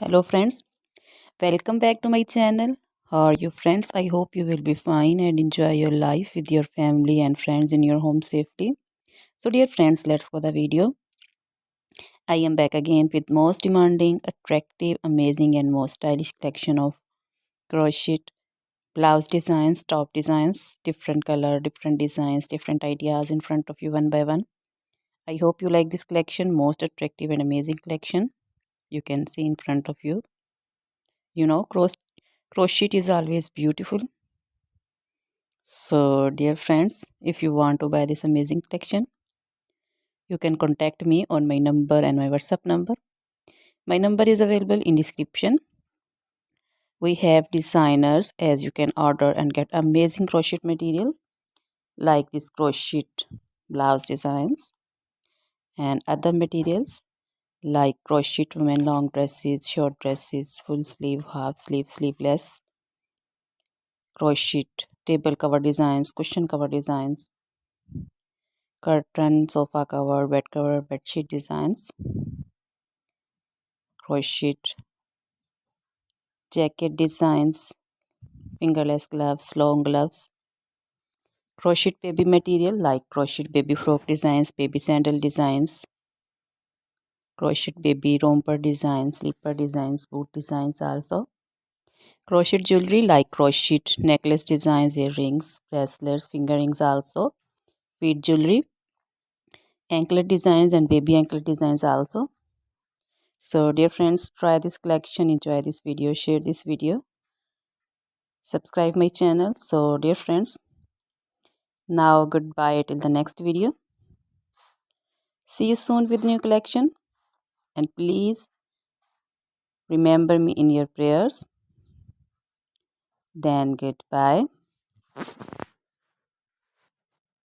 Hello friends, welcome back to my channel. How are you friends? I hope you will be fine and enjoy your life with your family and friends in your home safely. So dear friends, let's go the video. I am back again with most demanding, attractive, amazing and most stylish collection of crochet blouse designs, top designs, different color, different designs, different ideas in front of you one by one. I hope you like this collection, most attractive and amazing collection. You can see in front of you. You know, crochet is always beautiful. So, dear friends, if you want to buy this amazing collection, you can contact me on my number and my WhatsApp number. My number is available in description. We have designers as you can order and get amazing crochet material like this crochet blouse designs and other materials like crochet women long dresses, short dresses, full sleeve, half sleeve, sleeveless, crochet table cover designs, cushion cover designs, curtain, sofa cover, bed sheet designs, crochet jacket designs, fingerless gloves, long gloves, crochet baby material like crochet baby frock designs, baby sandal designs, crochet baby romper designs, slipper designs, boot designs also. Crochet jewelry like crochet necklace designs, earrings, bracelets, finger rings also. Feet jewelry, anklet designs and baby anklet designs also. So dear friends, try this collection, enjoy this video, share this video, subscribe my channel. So dear friends, now goodbye till the next video. See you soon with new collection and please remember me in your prayers. Then goodbye.